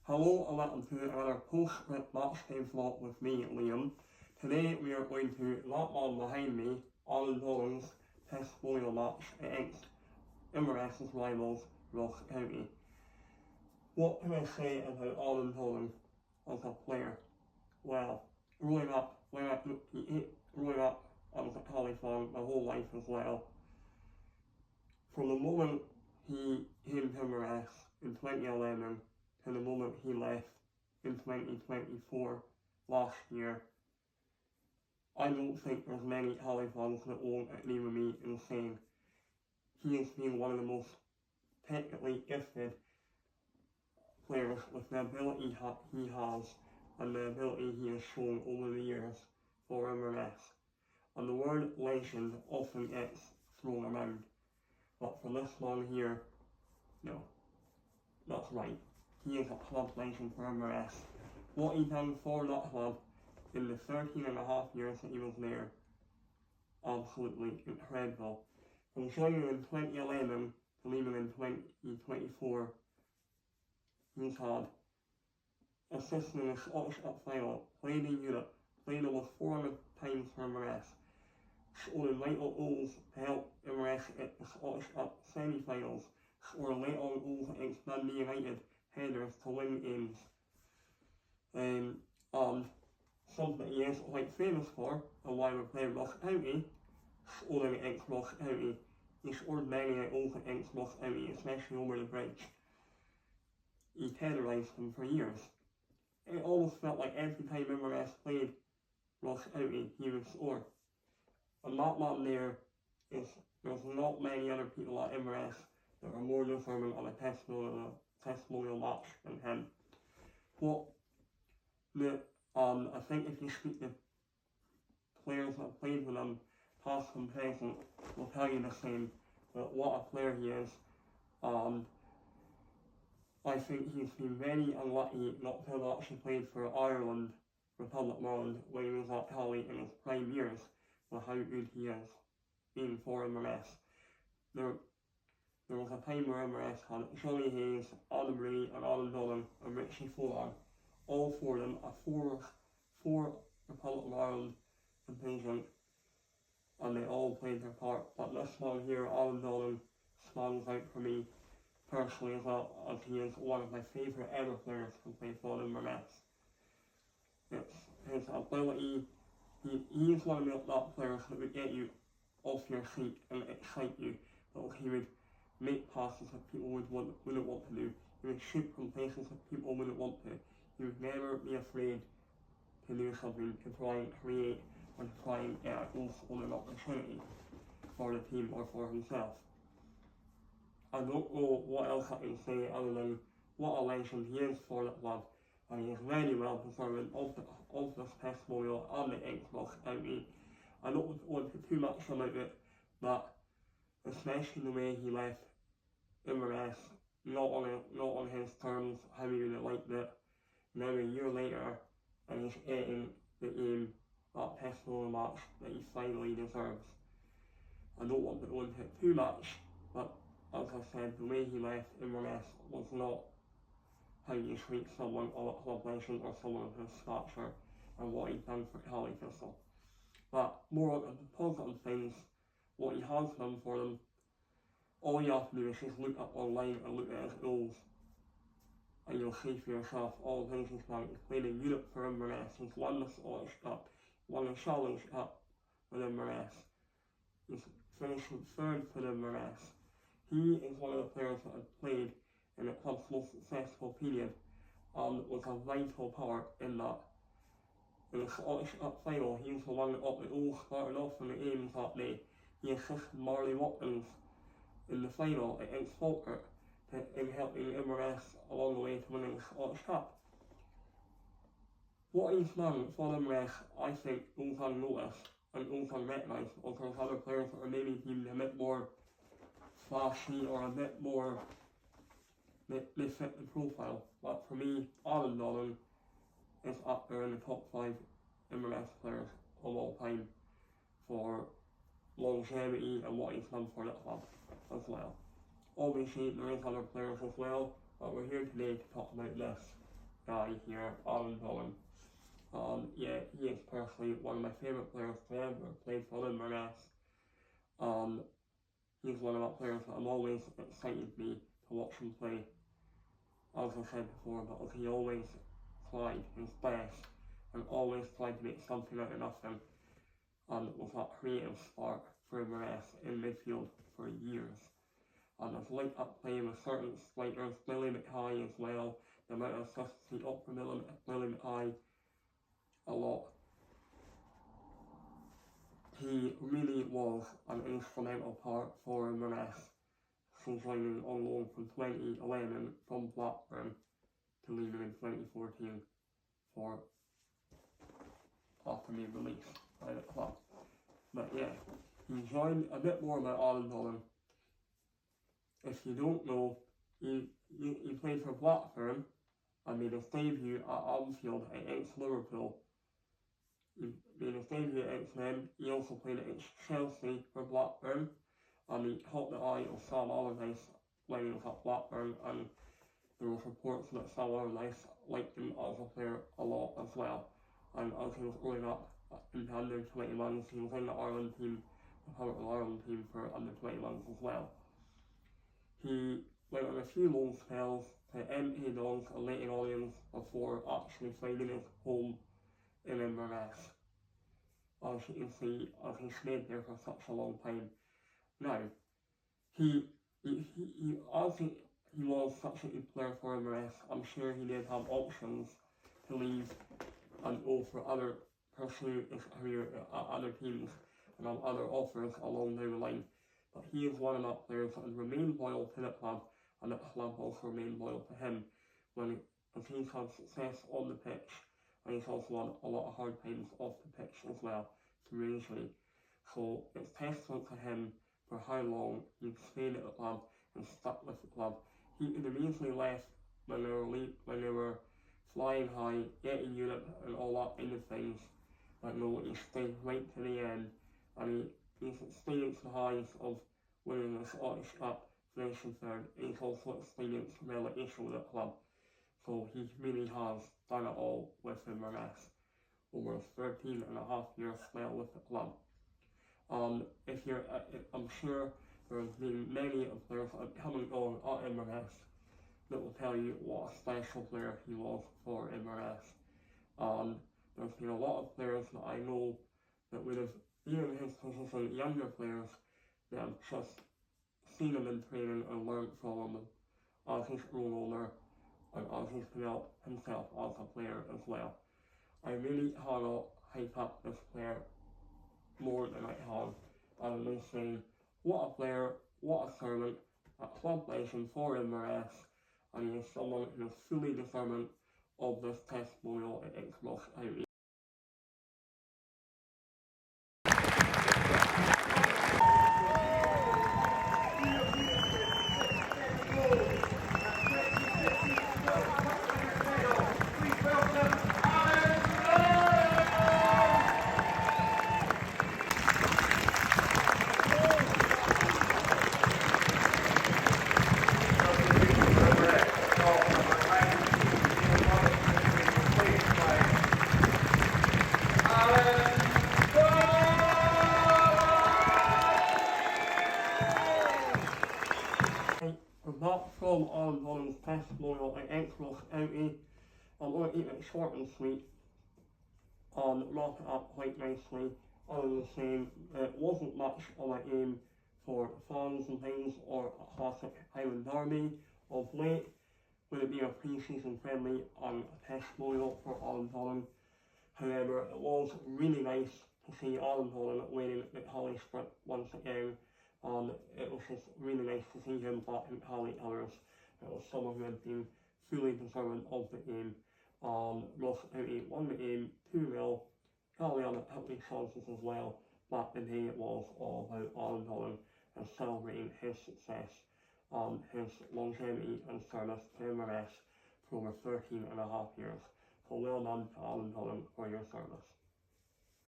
Hello and welcome to another PostScript match game vlog with me, Liam. Today we are going to, not long behind me, Alan Doran's testimonial match against Inverness's rivals, Ross County. What can I say about Alan Doran as a player? Well, growing up, I was a Cali fan my whole life as well. From the moment he came to Inverness in 2011 to the moment he left in 2024 last year, I don't think there's many Cali fans that won't agree with me in saying he has been one of the most technically gifted players with the ability he has and the ability he has shown over the years for Inverness. And the word legend often gets thrown around, but for this one here, no, that's right. He is a club legend for Inverness. What he done for that club in the 13.5 years that he was there, absolutely incredible. From joining in 2011 to leaving in 2024, he's had assists in the Scottish Cup final, played in Europe, played over 400 times for Inverness, scored vital goals to help Inverness at the Scottish Cup semi-finals, scored vital goals against Dundee United headers to win games. And something he is quite famous for, and why we're playing Ross County, scoring against Ross County. He scored many goals against Ross County, especially over the bridge. He terrorised them for years. It almost felt like every time Inverness played Ross County, he would score. And that man there's not many other people at Inverness that are more deserving of a testimonial match than him. I think if you speak to players that have played with him, past and present, will tell you the same, but what a player he is. I think he's been very unlucky not to have actually played for Ireland, Republic of Ireland, when he was at Cali in his prime years, with how good he is, being for Inverness. There was a time where Inverness had Johnny Hayes, Adam Ray and Alan Doran and Richie Fuller, all four of them, a four Republic of Ireland contingent, and they all played their part. But this one here, Alan Doran, stands out for me personally as well, as he is one of my favourite ever players to play for Inverness. It's his ability, he is one of that players that would get you off your seat and excite you, but he would make passes that people wouldn't want to do. He would shoot from places that people wouldn't want to. He would never be afraid to do something to try and create or to try and get a goal scoring opportunity for the team or for himself. I don't know what else I can say other than what a legend he is for the club, and he is very well deserving of this testimonial and the Xbox County. I don't want to too much about it, but especially the way he left Inverness, not on his terms, how he would have liked it. Now a year later, and he's getting the game, that testimonial match that he finally deserves. I don't want to go into it too much, but as I said, the way he left Inverness was not how you treat someone of a club legend or someone of his stature and what he's done for Cali Thistle. But more on the positive things, what he has done for them, all you have to do is just look up online and look at his goals, and you'll see for yourself all the things he's done. He's played in Europe for Inverness, he's won the Scottish Cup, won the Challenge Cup with Inverness, he's finished third for Inverness. He is one of the players that have played in the club's most successful period and was a vital part in that. In the Scottish Cup final, he was the one that got the goal started off in the games that day. He assisted Marley Watkins in the final against Falkirk in helping Inverness along the way to winning the Scottish Cup. What he's done for Inverness, I think, goes unnoticed and goes unrecognised, because there's other players that are maybe deemed a bit more flashy or a bit more, they fit the profile. But for me, Alan Doran is up there in the top 5 Inverness players of all time for longevity and what he's done for the club as well. Obviously there is other players as well, but we're here today to talk about this. guy here, Doran. Yeah, he is personally one of my favourite players to ever play for Inverness. He's one of the players that I'm always excited me to watch him play, as I said before, because he always tried his best and always tried to make something out of nothing, and was that creative spark for Inverness in midfield for years. And his link-up play with certain strikers, Billy Mackay as well, the amount of assists he got for Billy Mackay, a lot. He really was an instrumental part for Inverness since joining on loan from 2011 from Blackburn to leaving in 2014 for after being released by the club. But yeah, he joined a bit more about Doran. If you don't know, he played for Blackburn and made his debut at Anfield against Liverpool. He made his debut against them. He also played against Chelsea for Blackburn, and he caught the eye of Sam Allardyce when he was at Blackburn, and there was reports that Sam Allardyce liked him as a player a lot as well. And as he was growing up in the under 21s, he was in the Ireland team, the Powerful Ireland team for under 21s as well. He went on a few loan spells to MK Dons and Leighton Orient before actually finding his home in Inverness. As you can see, as he stayed there for such a long time. Now, he was such a good player for Inverness, I'm sure he did have options to leave and go for pursue his career at other teams and have other offers along down the line. But he is one of the players that has remained loyal to the club, and the club also remained loyal to him as he's had success on the pitch, and he's also had a lot of hard times off the pitch as well, seriously. So it's testament to him for how long he stayed at the club and stuck with the club. He could have easily left when they were flying high, getting Europe and all that kind of things. But no, he stayed right to the end, and he's experienced the highs of winning the Scottish Cup, finishing third. He's also experienced relegation with the club. So he really has done it all with Inverness over his 13.5-year spell with the club. I'm sure there's been many of players that have come and gone at Inverness that will tell you what a special player he was for Inverness. There's been a lot of players that I know that would have been in his position, younger players, that have just seen him in training and learned from him as he's grown older and as he's developed himself as a player as well. I really cannot hype up this player more than I have, and I'm just saying, what a player, what a servant, a club legend for Inverness, and he is someone who is fully deserving of this testimonial against Ross County. Apart from Doran's testimonial against Ross County, I'm going to keep it short and sweet and wrap it up quite nicely, other than saying it wasn't much of a game for fans and things, or a classic Highland derby of late, with it being a pre-season friendly and a testimonial for Doran. However, it was really nice to see Doran winning at Holly-Sprint once again. It was just really nice to see him back in Cali colours. It was someone who had been fully deserving of the game. Ross County won the game 2-0. Cali had a couple of chances as well, but the day it was all about Doran and celebrating his success, his longevity and service to Inverness for over 13.5 years. So well done to Doran for your service.